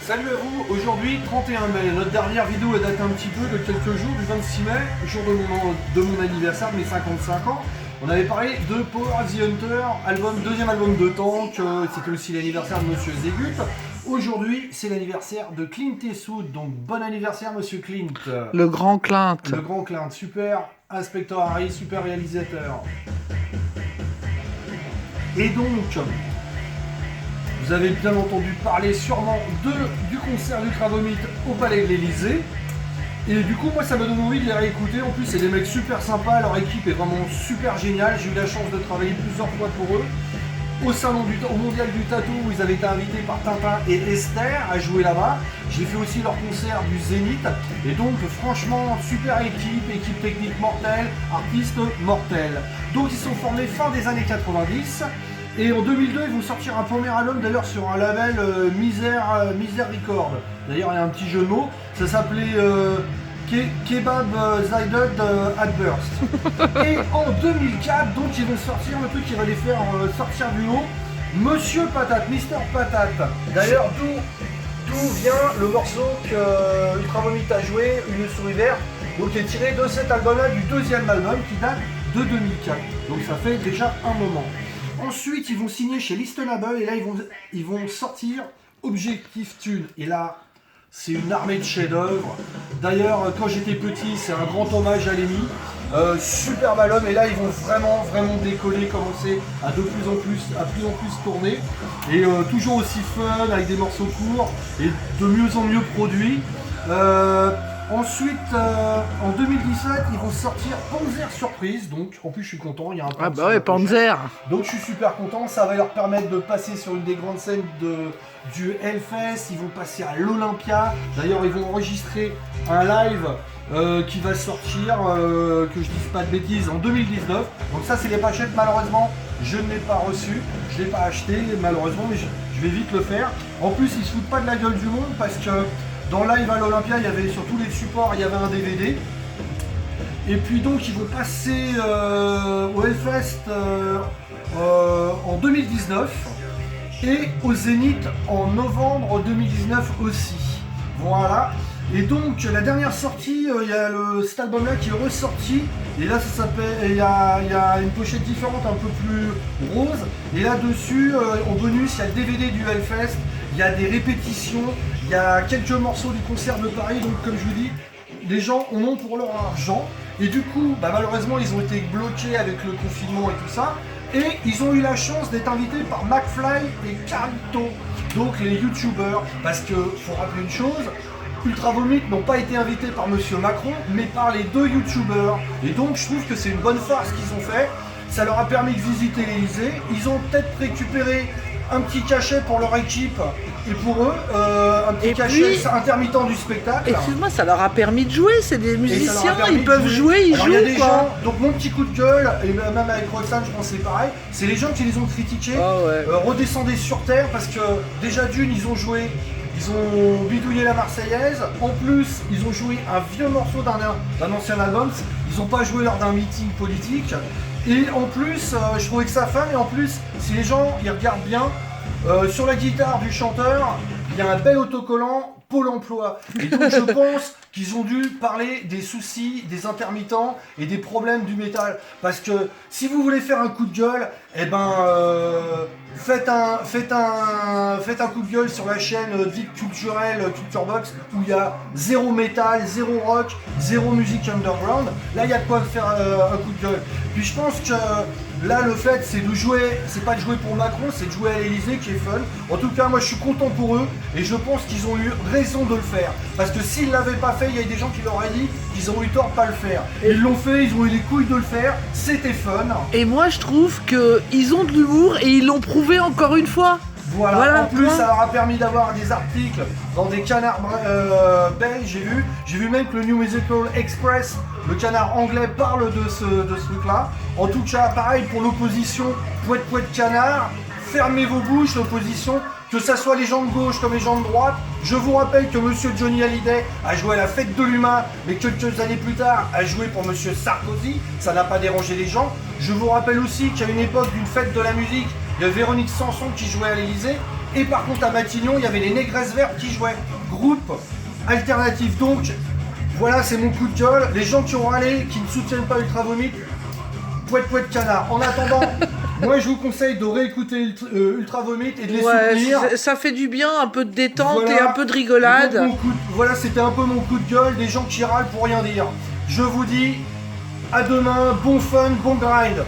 Salut à vous, aujourd'hui 31 mai, notre dernière vidéo elle date un petit peu de quelques jours, du 26 mai, jour de mon anniversaire, de mes 55 ans. On avait parlé de Power the Hunter, deuxième album de Tank, c'était aussi l'anniversaire de Monsieur Zégut. Aujourd'hui c'est l'anniversaire de Clint Eastwood, donc bon anniversaire Monsieur Clint. Le grand Clint. Le grand Clint, super Inspector Harry, super réalisateur. Et donc... Vous avez bien entendu parler sûrement du concert du Cravomite au Palais de l'Elysée. Et du coup, moi, ça me donne envie de les réécouter. En plus, c'est des mecs super sympas. Leur équipe est vraiment super géniale. J'ai eu la chance de travailler plusieurs fois pour eux. Au Mondial du Tatou, où ils avaient été invités par Tintin et Esther à jouer là-bas. J'ai fait aussi leur concert du Zénith. Et donc, franchement, super équipe technique mortelle, artistes mortels. Donc, ils sont formés fin des années 90. Et en 2002, ils vont sortir un premier album d'ailleurs sur un label Misère Record. D'ailleurs, il y a un petit jeu de mots. Ça s'appelait Kebab Zyded Adburst. Et en 2004, donc, ils vont sortir le truc qui va les faire sortir du lot. Monsieur Patate, Mister Patate. D'ailleurs, d'où vient le morceau que Ultravomite a joué, Une souris verte, donc qui est tiré de cet album-là, du deuxième album qui date de 2004. Donc ça fait déjà un moment. Ensuite, ils vont signer chez Listenable et là, ils vont sortir Objectif Tune. Et là, c'est une armée de chefs-d'œuvre. D'ailleurs, quand j'étais petit, c'est un grand hommage à Lemmy. Superbe album. Et là, ils vont vraiment décoller, commencer à plus en plus tourner. Et toujours aussi fun, avec des morceaux courts et de mieux en mieux produits. Ensuite, en 2017, ils vont sortir Panzer Surprise, donc en plus je suis content, il y a un Ah bah ouais, Panzer. Donc je suis super content, ça va leur permettre de passer sur une des grandes scènes du Hellfest, ils vont passer à l'Olympia, d'ailleurs ils vont enregistrer un live qui va sortir, que je dise pas de bêtises, en 2019. Donc ça c'est les pochettes, malheureusement je ne l'ai pas reçu, je ne l'ai pas acheté malheureusement, mais je vais vite le faire. En plus ils se foutent pas de la gueule du monde parce que dans Live à l'Olympia, il y avait sur tous les supports, il y avait un DVD. Et puis donc ils vont passer au Hellfest en 2019 et au Zénith en novembre 2019 aussi. Voilà. Et donc la dernière sortie, il y a cet album-là qui est ressorti. Et là ça s'appelle, il y a une pochette différente, un peu plus rose. Et là-dessus, en bonus, il y a le DVD du Hellfest. Il y a des répétitions, il y a quelques morceaux du concert de Paris, donc comme je vous dis, les gens en ont pour leur argent. Et du coup, malheureusement, ils ont été bloqués avec le confinement et tout ça. Et ils ont eu la chance d'être invités par McFly et Carlito, donc les youtubeurs. Parce que, faut rappeler une chose, Ultravomite n'ont pas été invités par Monsieur Macron, mais par les deux youtubeurs. Et donc, je trouve que c'est une bonne farce qu'ils ont fait. Ça leur a permis de visiter l'Elysée. Ils ont peut-être récupéré un petit cachet pour leur équipe et pour eux, un petit cachet intermittent du spectacle. Excuse-moi, ça leur a permis de jouer, c'est des musiciens, ils peuvent jouer, ils jouent. Il y a des gens, donc mon petit coup de gueule, et même avec Roxane, je pense que c'est pareil, c'est les gens qui les ont critiqués, redescendez sur terre parce que déjà d'une, ils ont joué. Ils ont bidouillé la Marseillaise, en plus ils ont joué un vieux morceau d'un ancien album, ils n'ont pas joué lors d'un meeting politique. Et en plus, je trouvais que ça fun, et en plus, si les gens ils regardent bien, sur la guitare du chanteur, il y a un bel autocollant Pôle emploi. Et donc je pense qu'ils ont dû parler des soucis, des intermittents et des problèmes du métal. Parce que si vous voulez faire un coup de gueule, eh ben faites un coup de gueule sur la chaîne dite culturelle Culture Box, où il y a zéro métal, zéro rock, zéro musique underground. Là il y a de quoi faire un coup de gueule. Puis je pense que là le fait c'est de jouer, c'est pas de jouer pour Macron, c'est de jouer à l'Elysée qui est fun. En tout cas moi je suis content pour eux et je pense qu'ils ont eu raison de le faire. Parce que s'ils l'avaient pas fait, il y a des gens qui leur auraient dit qu'ils ont eu tort de pas le faire. Ils l'ont fait, ils ont eu les couilles de le faire, c'était fun. Et moi je trouve qu'ils ont de l'humour et ils l'ont prouvé encore une fois. Voilà, en plus ça leur a permis d'avoir des articles dans des canards belges, j'ai vu même que le New Musical Express, le canard anglais, parle de ce truc-là. En tout cas, pareil pour l'opposition, poète canard, fermez vos bouches, l'opposition, que ça soit les gens de gauche comme les gens de droite. Je vous rappelle que Monsieur Johnny Hallyday a joué à la fête de l'humain, mais quelques années plus tard a joué pour Monsieur Sarkozy, ça n'a pas dérangé les gens. Je vous rappelle aussi qu'à une époque d'une fête de la musique, il y a Véronique Sanson qui jouait à l'Elysée. Et par contre à Matignon, il y avait les Négresses Vertes qui jouaient. Groupe alternatif. Donc voilà, c'est mon coup de gueule. Les gens qui ont râlé, qui ne soutiennent pas Ultra Vomit, poète poète canard. En attendant, moi je vous conseille de réécouter Ultra Vomit et de les soutenir. Ça fait du bien, un peu de détente Voilà. et un peu de rigolade. Donc, voilà, c'était un peu mon coup de gueule, des gens qui râlent pour rien dire. Je vous dis à demain, bon fun, bon grind.